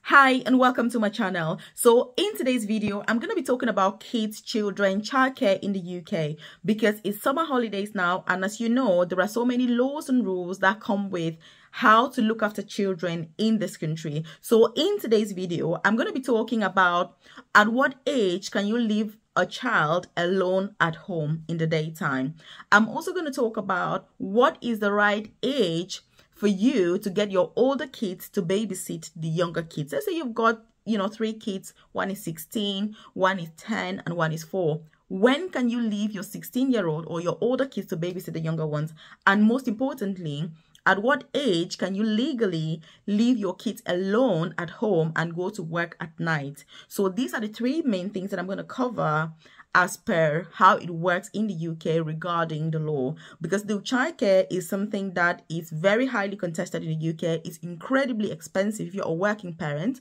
Hi and welcome to my channel. So in today's video, I'm going to be talking about kids, children, childcare in the UK because it's summer holidays now, and as you know, there are so many laws and rules that come with how to look after children in this country. So in today's video, I'm going to be talking about at what age can you leave a child alone at home in the daytime. I'm also going to talk about what is the right age for you to get your older kids to babysit the younger kids. Let's say you've got, 3 kids, one is 16, one is 10, and one is 4. When can you leave your 16-year-old or your older kids to babysit the younger ones? And most importantly, at what age can you legally leave your kids alone at home and go to work at night? So these are the 3 main things that I'm going to cover as per how it works in the UK regarding the law, because the childcare is something that is very highly contested in the UK. It's incredibly expensive if you're a working parent.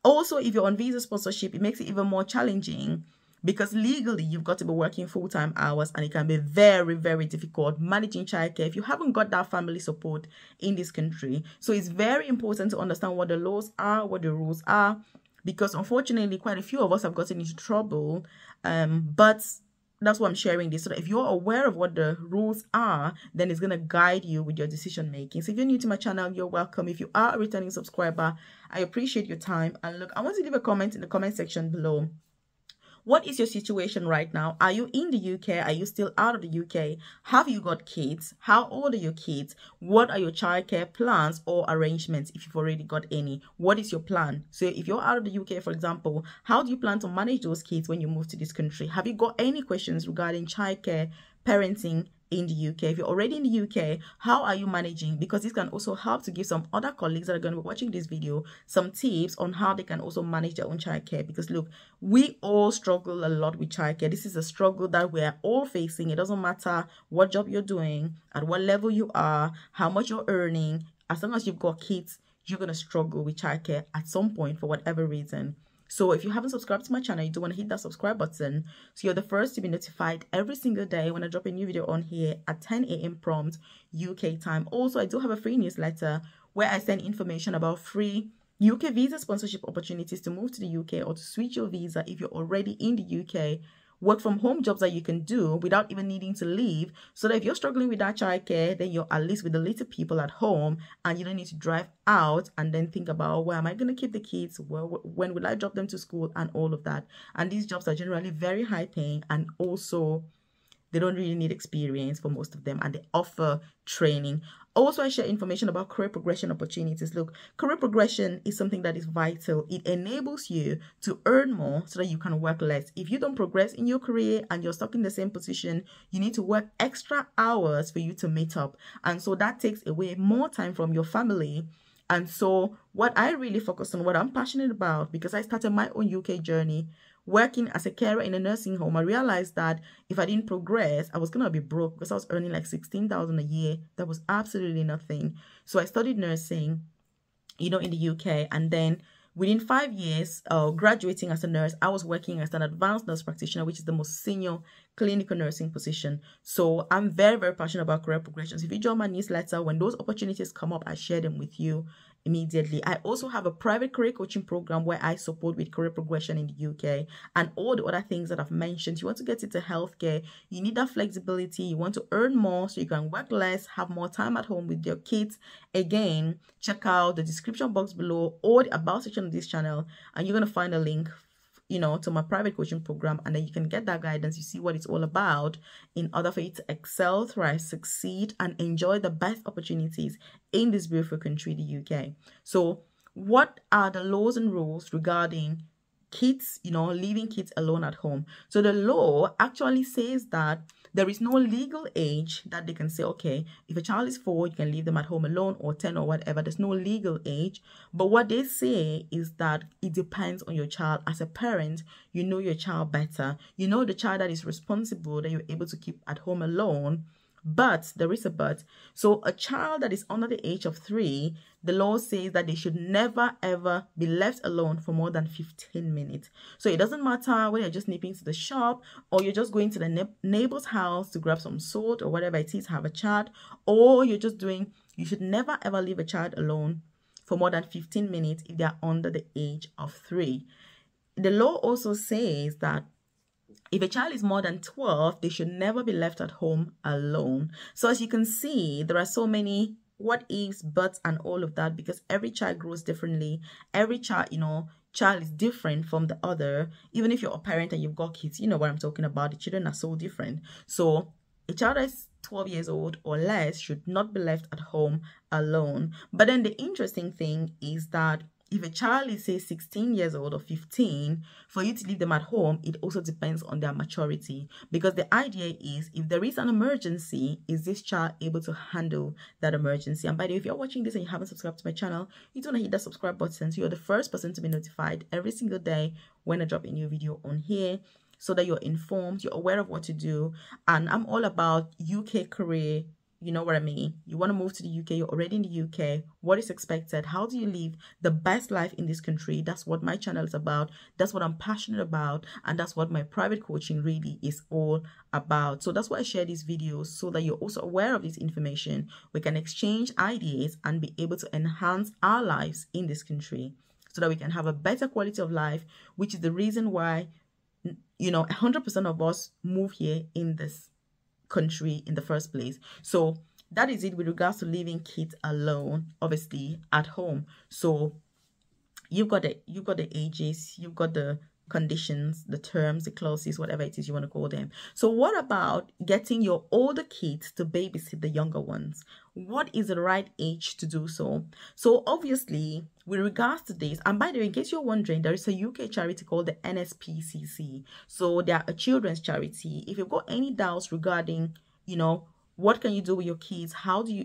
Also, if you're on visa sponsorship, it makes it even more challenging because legally you've got to be working full-time hours, and it can be very, very difficult managing childcare if you haven't got that family support in this country. So it's very important to understand what the laws are, what the rules are, because unfortunately quite a few of us have gotten into trouble, but that's why I'm sharing this, so that if you're aware of what the rules are, then it's going to guide you with your decision making. So if you're new to my channel, you're welcome. If you are a returning subscriber, I appreciate your time. And look, I want to leave a comment in the comment section below. What is your situation right now? Are you in the UK? Are you still out of the UK? Have you got kids? How old are your kids? What are your childcare plans or arrangements if you've already got any? What is your plan? So if you're out of the UK, for example, how do you plan to manage those kids when you move to this country? Have you got any questions regarding childcare, parenting in the UK? If you're already in the UK, how are you managing? Because this can also help to give some other colleagues that are going to be watching this video some tips on how they can also manage their own childcare. Because look, we all struggle a lot with childcare. This is a struggle that we're all facing. It doesn't matter what job you're doing, at what level you are, how much you're earning. As long as you've got kids, you're going to struggle with childcare at some point for whatever reason. So if you haven't subscribed to my channel, you do want to hit that subscribe button so you're the first to be notified every single day when I drop a new video on here at 10 a.m. prompt UK time. Also, I do have a free newsletter where I send information about free UK visa sponsorship opportunities to move to the UK or to switch your visa if you're already in the UK. Work from home jobs that you can do without even needing to leave, so that if you're struggling with that childcare, then you're at least with the little people at home and you don't need to drive out and then think about, where am I going to keep the kids? When will I drop them to school and all of that? And these jobs are generally very high paying, and also they don't really need experience for most of them, and they offer training. Also, I share information about career progression opportunities. Look, career progression is something that is vital. It enables you to earn more so that you can work less. If you don't progress in your career and you're stuck in the same position, you need to work extra hours for you to meet up. And so that takes away more time from your family. And so what I really focus on, what I'm passionate about, because I started my own UK journey working as a carer in a nursing home, I realized that if I didn't progress, I was going to be broke because I was earning like 16,000 a year. That was absolutely nothing. So I studied nursing, in the UK. And then within 5 years, graduating as a nurse, I was working as an advanced nurse practitioner, which is the most senior clinical nursing position. So I'm very, very passionate about career progressions. If you join my newsletter, when those opportunities come up, I share them with you immediately. I also have a private career coaching program where I support with career progression in the UK and all the other things that I've mentioned. You want to get into healthcare, you need that flexibility, you want to earn more so you can work less, have more time at home with your kids. Again, check out the description box below or the about section of this channel, and you're going to find a link to my private coaching program, and then you can get that guidance. You see what it's all about in order for you to excel, thrive, succeed, and enjoy the best opportunities in this beautiful country, the UK. So what are the laws and rules regarding kids, leaving kids alone at home? So the law actually says that there is no legal age that they can say, okay, if a child is 4, you can leave them at home alone, or 10 or whatever. There's no legal age. But what they say is that it depends on your child. As a parent, you know your child better. You know the child that is responsible, that you're able to keep at home alone. But there is a but. So a child that is under the age of 3, the law says that they should never ever be left alone for more than 15 minutes. So it doesn't matter whether you're just nipping to the shop, or you're just going to the neighbor's house to grab some salt or whatever it is, have a chat, or you're just doing, you should never ever leave a child alone for more than 15 minutes if they are under the age of 3. The law also says that if a child is more than 12, they should never be left at home alone. So as you can see, there are so many what ifs, buts, and all of that, because every child grows differently. Every child, child is different from the other. Even if you're a parent and you've got kids, you know what I'm talking about. The children are so different. So a child that's 12 years old or less should not be left at home alone. But then the interesting thing is that if a child is, say, 16 years old or 15, for you to leave them at home, it also depends on their maturity. Because the idea is, if there is an emergency, is this child able to handle that emergency? And by the way, if you're watching this and you haven't subscribed to my channel, you don't hit that subscribe button so you're the first person to be notified every single day when I drop a new video on here, so that you're informed, you're aware of what to do. And I'm all about UK career. You know what I mean? You want to move to the UK, you're already in the UK. What is expected? How do you live the best life in this country? That's what my channel is about. That's what I'm passionate about. And that's what my private coaching really is all about. So that's why I share these videos, so that you're also aware of this information. We can exchange ideas and be able to enhance our lives in this country, so that we can have a better quality of life, which is the reason why, 100% of us move here in this country in the first place. So that is it with regards to leaving kids alone, obviously at home. So you've got the ages, you've got the conditions, the terms, the clauses, whatever it is you want to call them. So what about getting your older kids to babysit the younger ones? What is the right age to do so? So obviously, with regards to this, and by the way, in case you're wondering, there is a UK charity called the NSPCC. So they are a children's charity. If you've got any doubts regarding, what can you do with your kids?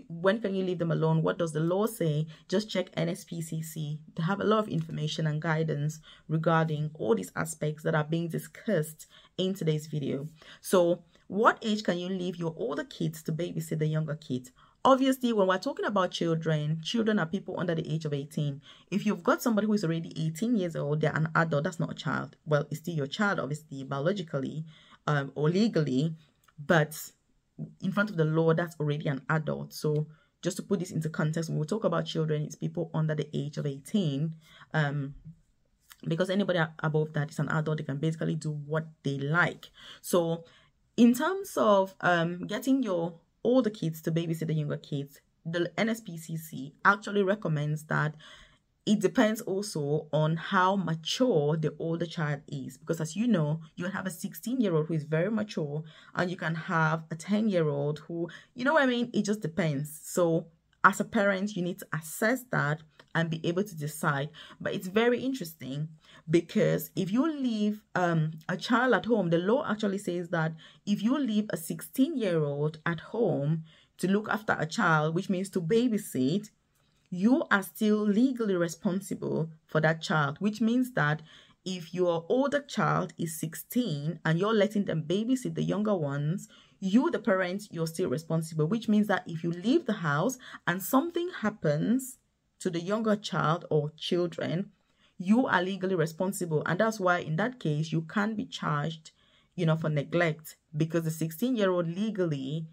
When can you leave them alone? What does the law say? Just check NSPCC. They have a lot of information and guidance regarding all these aspects that are being discussed in today's video. So what age can you leave your older kids to babysit the younger kids? Obviously, when we're talking about children are people under the age of 18. If you've got somebody who is already 18 years old, they're an adult, that's not a child. Well, it's still your child, obviously, biologically or legally, but in front of the law, that's already an adult. So just to put this into context, when we talk about children, it's people under the age of 18. Because anybody above that is an adult, they can basically do what they like. So in terms of getting your older kids to babysit the younger kids, the NSPCC actually recommends that it depends also on how mature the older child is. Because as you know, you can have a 16-year-old who is very mature, and you can have a 10-year-old who, it just depends. So as a parent, you need to assess that and be able to decide. But it's very interesting, because if you leave a child at home, the law actually says that if you leave a 16-year-old at home to look after a child, which means to babysit, you are still legally responsible for that child, which means that if your older child is 16 and you're letting them babysit the younger ones, you, the parent, you're still responsible, which means that if you leave the house and something happens to the younger child or children, you are legally responsible. And that's why in that case, you can't be charged, for neglect, because the 16-year-old legally,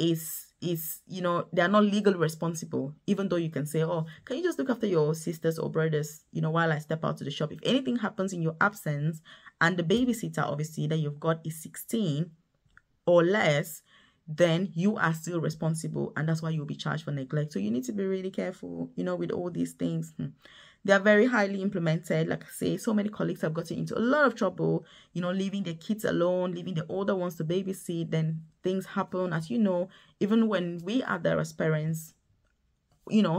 is they are not legally responsible, even though you can say, oh, can you just look after your sisters or brothers, while I step out to the shop? If anything happens in your absence and the babysitter, obviously, that you've got is 16 or less, then you are still responsible, and that's why you'll be charged for neglect. So you need to be really careful, with all these things. They are very highly implemented. Like I say, so many colleagues have gotten into a lot of trouble, leaving their kids alone, leaving the older ones to babysit. Then things happen, as you know, even when we are there as parents,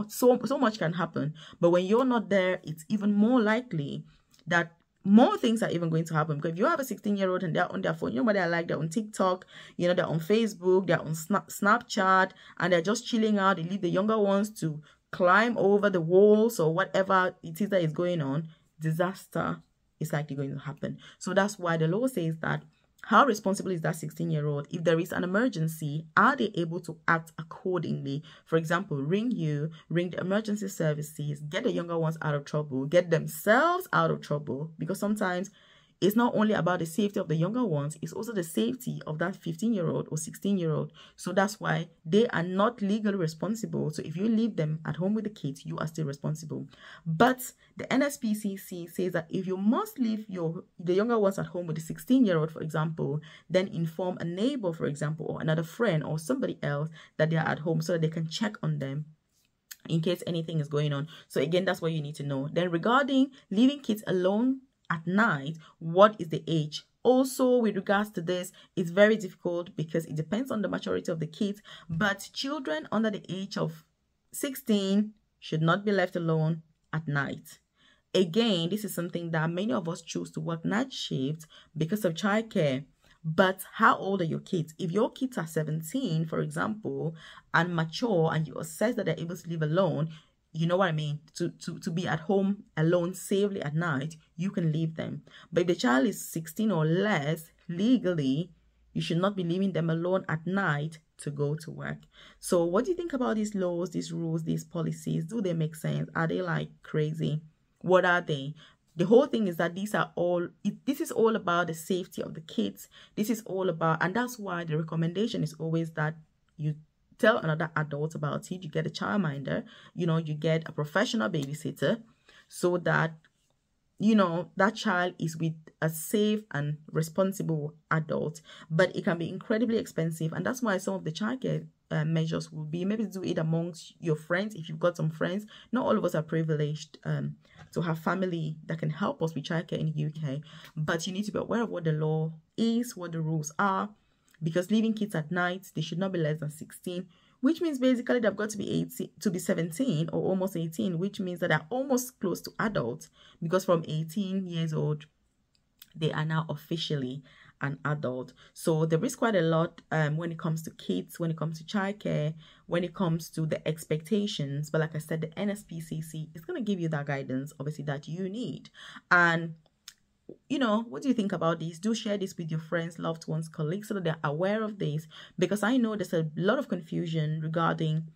so much can happen. But when you're not there, it's even more likely that more things are even going to happen. Because if you have a 16-year-old and they're on their phone, what they're like, they're on TikTok, they're on Facebook, they're on Snapchat, and they're just chilling out. They leave the younger ones to climb over the walls or whatever it is that is going on. Disaster is likely going to happen. So that's why the law says that how responsible is that 16-year-old? If there is an emergency, are they able to act accordingly? For example, ring the emergency services, get the younger ones out of trouble, get themselves out of trouble. Because sometimes, it's not only about the safety of the younger ones, it's also the safety of that 15-year-old or 16-year-old. So that's why they are not legally responsible. So if you leave them at home with the kids, you are still responsible. But the NSPCC says that if you must leave the younger ones at home with the 16-year-old, for example, then inform a neighbor, for example, or another friend or somebody else that they are at home so that they can check on them in case anything is going on. So again, that's what you need to know. Then regarding leaving kids alone at night, what is the age? Also, with regards to this, it's very difficult because it depends on the maturity of the kids, but children under the age of 16 should not be left alone at night. Again, this is something that many of us choose to work night shifts because of childcare. But how old are your kids? If your kids are 17, for example, and mature, and you assess that they're able to live alone, you know what I mean, to be at home alone safely at night, you can leave them. But if the child is 16 or less, legally, you should not be leaving them alone at night to go to work. So what do you think about these laws, these rules, these policies? Do they make sense? Are they like crazy? What are they? The whole thing is that this is all about the safety of the kids. This is all about, and that's why the recommendation is always that you tell another adult about it. You get a childminder, you get a professional babysitter so that, that child is with a safe and responsible adult. But it can be incredibly expensive. And that's why some of the childcare measures will be maybe do it amongst your friends. If you've got some friends, not all of us are privileged to have family that can help us with childcare in the UK, but you need to be aware of what the law is, what the rules are, because leaving kids at night, they should not be less than 16, which means basically they've got to be 17 or almost 18, which means that they're almost close to adults, because from 18 years old they are now officially an adult. So there is quite a lot when it comes to kids, when it comes to childcare, when it comes to the expectations. But like I said, the NSPCC is going to give you that guidance, obviously, that you need. And what do you think about this? Do share this with your friends, loved ones, colleagues, so that they're aware of this, because I know there's a lot of confusion regarding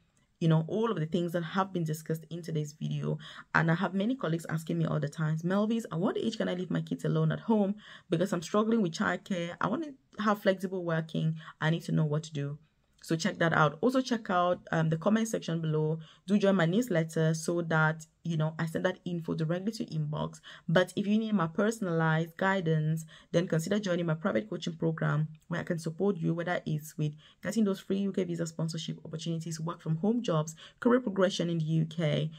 all of the things that have been discussed in today's video. And I have many colleagues asking me all the time, Melvis, at what age can I leave my kids alone at home? Because I'm struggling with childcare. I want to have flexible working. I need to know what to do. So check that out. Also check out the comment section below. Do join my newsletter so that, I send that info directly to your inbox. But if you need my personalized guidance, then consider joining my private coaching program where I can support you, whether it's with getting those free UK visa sponsorship opportunities, work from home jobs, career progression in the UK,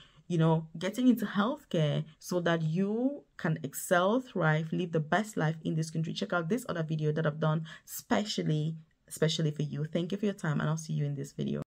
getting into healthcare so that you can excel, thrive, live the best life in this country. Check out this other video that I've done especially for you. Thank you for your time, and I'll see you in this video.